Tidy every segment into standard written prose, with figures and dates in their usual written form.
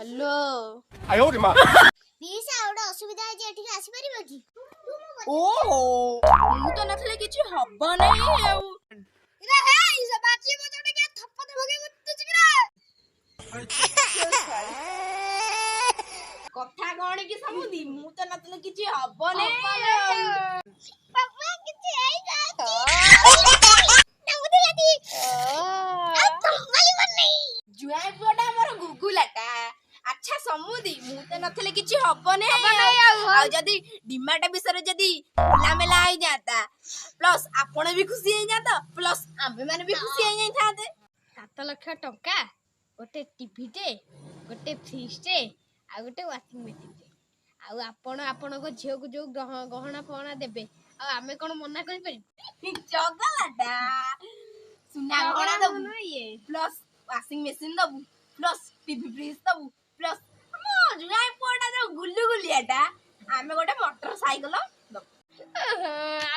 hello आयो रे मां पीसा ओडा असुविधा है जे एठी आसी परिबो की ओहो मु तो नथले किछि हब्बा नै आउ रे हे ई सब बाची बजोटे के थप्पा दे भगे तुझ रे कथा कोन की समुदी मु तो नथले किछि हब्बा नै पापा किछि आई जाती नमुदी लाती आ कंबली मन नहीं जुआई पुआटा मोर गुगुलाटा अच्छा समुदी मु तो नथले किछि हब्बा नै आ जदी डिमाटा विषय जदी खुला मेला आई जाता प्लस आपण भी खुशी हो जाता प्लस आमे माने भी खुशी हो जाई थाते 7 लाख टका गोटे टीवी टे गोटे फ्रिज टे आ गोटे वाशिंग मशीन टे आ आपण आपण को झियो को जो गहना फहना देबे आ आमे कोन मना करि परि जगलाटा सुना गहना दबु प्लस वाशिंग मशीन दबु प्लस टीवी फ्रिज दबु प्लस मो जुआई पुआटा जो गुल्लू गुलियाटा आमे गोटे मोटरसाइकिल दबु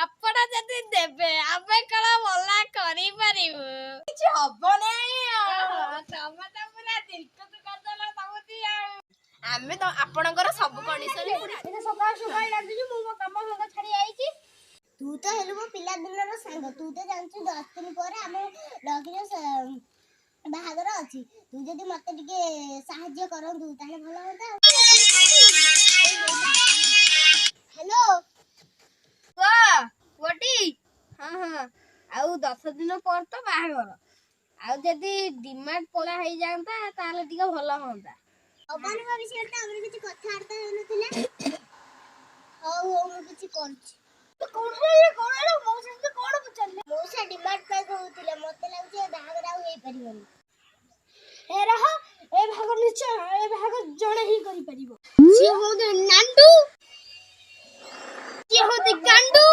आपण जदी देबे आमे कोन मना करि परिबो किछि हबो नै तमे त पूरा दिल को करदला तमती आमे तो आपणकर सब कंडीशन एटा सकाळ सकाळ लागि मु मो काम संग छाडी आइची तू तो हेलु मो पिला दिनर संग तू तो जानछु 10 दिन पर हम लगिनो बाहागर अछि तू जदी मते टिके सहाय्य करंतु ताले भलो होता हेलो कोटी हां हां आउ 10 दिन पर तो बाहागर आउ जदी डिमांड पोला होई जानता ताले टिके भलो होंता अबानवा विषय त हमरे किछि कथा आर्ता होनथिले हो मु किछि करछि तो कोन मौसा से कोन पुछले मौसा डिमांड पे कहउथिले मते लागछि बाहागर आउ हेई परिबनी ए रह ए भाग निश्चय ए भाग जणे ही करि परिबो सी हो दे नांडू सी हो दे गांडू